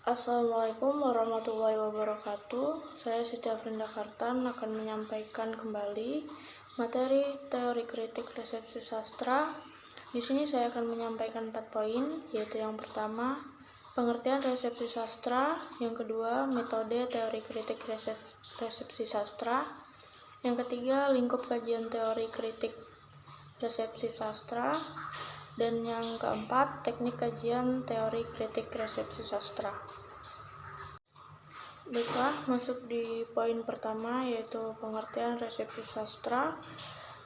Assalamualaikum warahmatullahi wabarakatuh. Saya Siti Afrinda Kartan akan menyampaikan kembali materi teori kritik resepsi sastra. Di sini saya akan menyampaikan 4 poin, yaitu yang pertama, pengertian resepsi sastra, yang kedua, metode teori kritik resepsi sastra, yang ketiga, lingkup kajian teori kritik resepsi sastra, dan yang keempat, teknik kajian teori kritik resepsi sastra. Baiklah, masuk di poin pertama, yaitu pengertian resepsi sastra.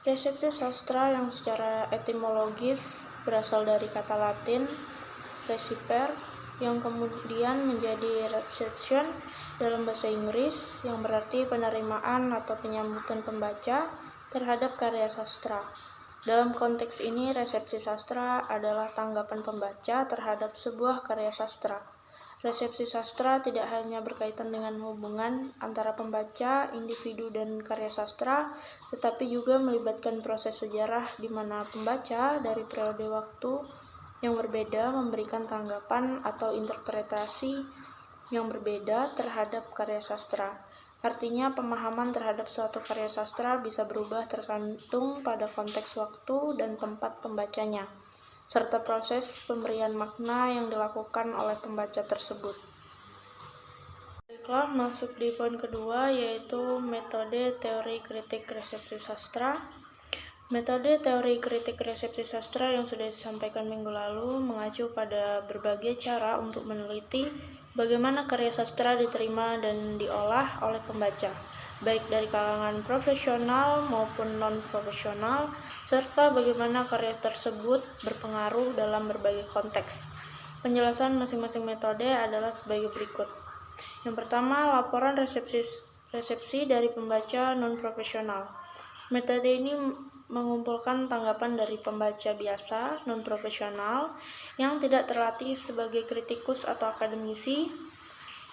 Resepsi sastra yang secara etimologis berasal dari kata Latin reciper, yang kemudian menjadi reception dalam bahasa Inggris, yang berarti penerimaan atau penyambutan pembaca terhadap karya sastra. Dalam konteks ini, resepsi sastra adalah tanggapan pembaca terhadap sebuah karya sastra. Resepsi sastra tidak hanya berkaitan dengan hubungan antara pembaca, individu, dan karya sastra, tetapi juga melibatkan proses sejarah di mana pembaca dari periode waktu yang berbeda memberikan tanggapan atau interpretasi yang berbeda terhadap karya sastra. Artinya, pemahaman terhadap suatu karya sastra bisa berubah tergantung pada konteks waktu dan tempat pembacanya, serta proses pemberian makna yang dilakukan oleh pembaca tersebut. Baiklah, masuk di poin kedua, yaitu metode teori kritik resepsi sastra. Metode teori kritik resepsi sastra yang sudah disampaikan minggu lalu mengacu pada berbagai cara untuk meneliti bagaimana karya sastra diterima dan diolah oleh pembaca, baik dari kalangan profesional maupun non-profesional, serta bagaimana karya tersebut berpengaruh dalam berbagai konteks. Penjelasan masing-masing metode adalah sebagai berikut. Yang pertama, laporan resepsi dari pembaca non-profesional. Metode ini mengumpulkan tanggapan dari pembaca biasa, non-profesional, yang tidak terlatih sebagai kritikus atau akademisi.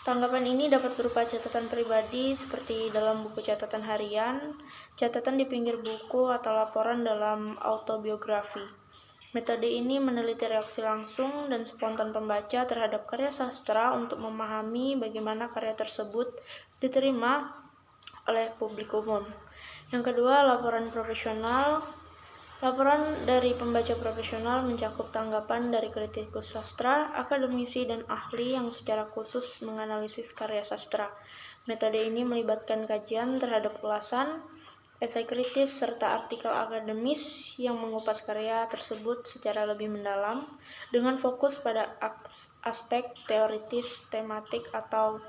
Tanggapan ini dapat berupa catatan pribadi seperti dalam buku catatan harian, catatan di pinggir buku, atau laporan dalam autobiografi. Metode ini meneliti reaksi langsung dan spontan pembaca terhadap karya sastra untuk memahami bagaimana karya tersebut diterima oleh publik umum. Yang kedua, laporan profesional. Laporan dari pembaca profesional mencakup tanggapan dari kritikus sastra, akademisi, dan ahli yang secara khusus menganalisis karya sastra. Metode ini melibatkan kajian terhadap ulasan, esai kritis, serta artikel akademis yang mengupas karya tersebut secara lebih mendalam dengan fokus pada aspek teoritis, tematik, atau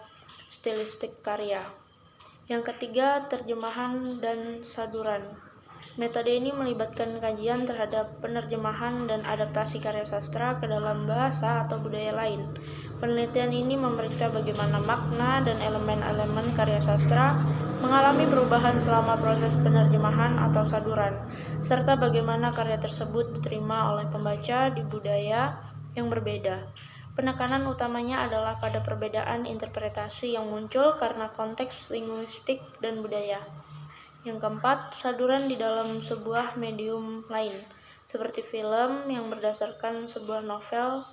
stilistik karya. Yang ketiga, terjemahan dan saduran. Metode ini melibatkan kajian terhadap penerjemahan dan adaptasi karya sastra ke dalam bahasa atau budaya lain. Penelitian ini memeriksa bagaimana makna dan elemen-elemen karya sastra mengalami perubahan selama proses penerjemahan atau saduran, serta bagaimana karya tersebut diterima oleh pembaca di budaya yang berbeda. Penekanan utamanya adalah pada perbedaan interpretasi yang muncul karena konteks linguistik dan budaya. Yang keempat, saduran di dalam sebuah medium lain, seperti film yang berdasarkan sebuah novel.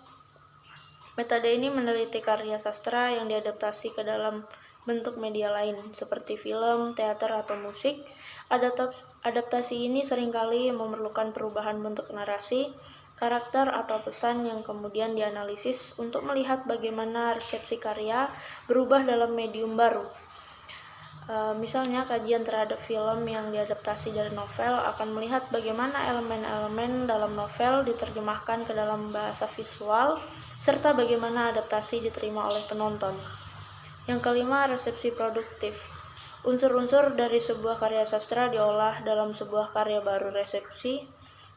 Metode ini meneliti karya sastra yang diadaptasi ke dalam bentuk media lain, seperti film, teater, atau musik. Adaptasi ini seringkali memerlukan perubahan bentuk narasi, karakter, atau pesan yang kemudian dianalisis untuk melihat bagaimana resepsi karya berubah dalam medium baru. Misalnya, kajian terhadap film yang diadaptasi dari novel akan melihat bagaimana elemen-elemen dalam novel diterjemahkan ke dalam bahasa visual, serta bagaimana adaptasi diterima oleh penonton. Yang kelima, resepsi produktif. Unsur-unsur dari sebuah karya sastra diolah dalam sebuah karya baru. Resepsi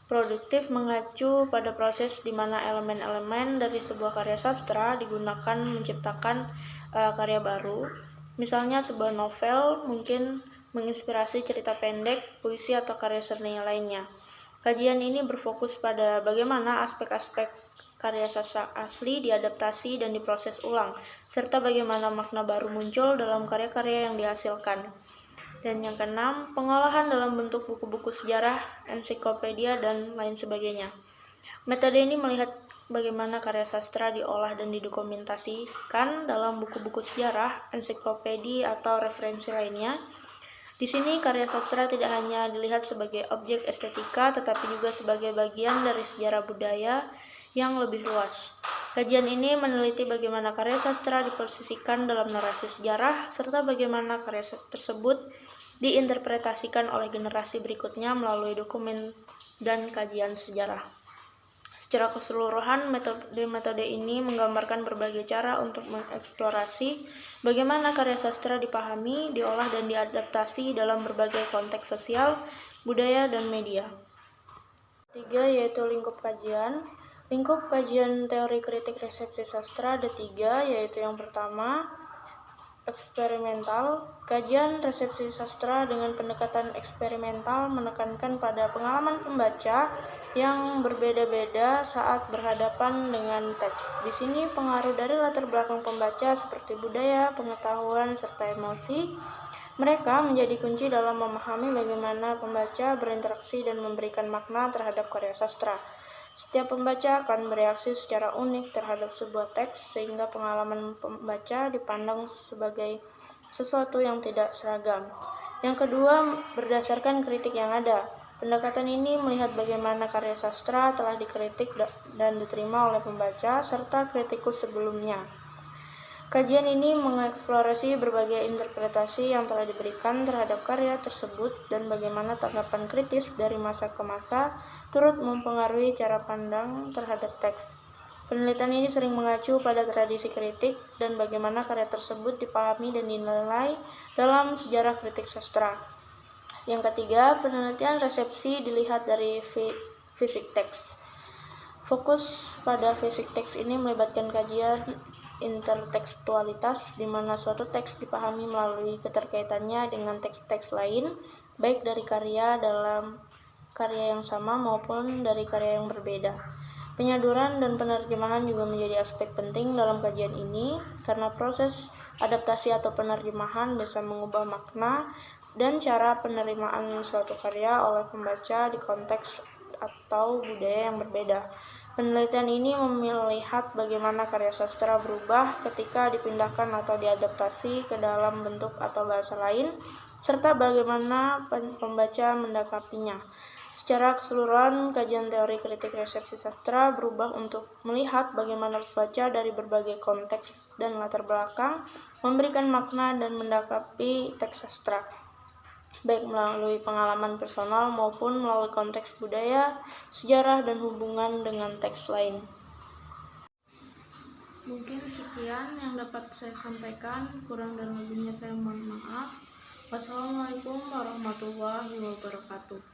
produktif mengacu pada proses di mana elemen-elemen dari sebuah karya sastra digunakan menciptakan karya baru. Misalnya, sebuah novel mungkin menginspirasi cerita pendek, puisi, atau karya seni lainnya. Kajian ini berfokus pada bagaimana aspek-aspek karya sastra asli diadaptasi dan diproses ulang, serta bagaimana makna baru muncul dalam karya-karya yang dihasilkan. Dan yang keenam, pengolahan dalam bentuk buku-buku sejarah, ensiklopedia, dan lain sebagainya. Metode ini melihat bagaimana karya sastra diolah dan didokumentasikan dalam buku-buku sejarah, ensiklopedi, atau referensi lainnya. Di sini karya sastra tidak hanya dilihat sebagai objek estetika, tetapi juga sebagai bagian dari sejarah budaya yang lebih luas. Kajian ini meneliti bagaimana karya sastra diposisikan dalam narasi sejarah, serta bagaimana karya tersebut diinterpretasikan oleh generasi berikutnya melalui dokumen dan kajian sejarah. Secara keseluruhan, metode ini menggambarkan berbagai cara untuk mengeksplorasi bagaimana karya sastra dipahami, diolah, dan diadaptasi dalam berbagai konteks sosial, budaya, dan media. Ketiga, yaitu lingkup kajian. Lingkup kajian teori kritik resepsi sastra ada 3, yaitu yang pertama, eksperimental. Kajian resepsi sastra dengan pendekatan eksperimental menekankan pada pengalaman pembaca yang berbeda-beda saat berhadapan dengan teks. Di sini pengaruh dari latar belakang pembaca seperti budaya, pengetahuan, serta emosi mereka menjadi kunci dalam memahami bagaimana pembaca berinteraksi dan memberikan makna terhadap karya sastra. Setiap pembaca akan bereaksi secara unik terhadap sebuah teks, sehingga pengalaman pembaca dipandang sebagai sesuatu yang tidak seragam. Yang kedua, berdasarkan kritik yang ada. Pendekatan ini melihat bagaimana karya sastra telah dikritik dan diterima oleh pembaca, serta kritikus sebelumnya. Kajian ini mengeksplorasi berbagai interpretasi yang telah diberikan terhadap karya tersebut dan bagaimana tanggapan kritis dari masa ke masa turut mempengaruhi cara pandang terhadap teks. Penelitian ini sering mengacu pada tradisi kritik dan bagaimana karya tersebut dipahami dan dinilai dalam sejarah kritik sastra. Yang ketiga, penelitian resepsi dilihat dari fisik teks. Fokus pada fisik teks ini melibatkan kajian intertekstualitas, di mana suatu teks dipahami melalui keterkaitannya dengan teks-teks lain, baik dari karya dalam karya yang sama maupun dari karya yang berbeda. Penyaduran dan penerjemahan juga menjadi aspek penting dalam kajian ini, karena proses adaptasi atau penerjemahan bisa mengubah makna dan cara penerimaan suatu karya oleh pembaca di konteks atau budaya yang berbeda. Penelitian ini melihat bagaimana karya sastra berubah ketika dipindahkan atau diadaptasi ke dalam bentuk atau bahasa lain, serta bagaimana pembaca mendakapinya. Secara keseluruhan, kajian teori kritik resepsi sastra berubah untuk melihat bagaimana pembaca dari berbagai konteks dan latar belakang memberikan makna dan mendakapi teks sastra, baik melalui pengalaman personal maupun melalui konteks budaya, sejarah, dan hubungan dengan teks lain. Mungkin sekian yang dapat saya sampaikan, kurang dan lebihnya saya mohon maaf. Wassalamualaikum warahmatullahi wabarakatuh.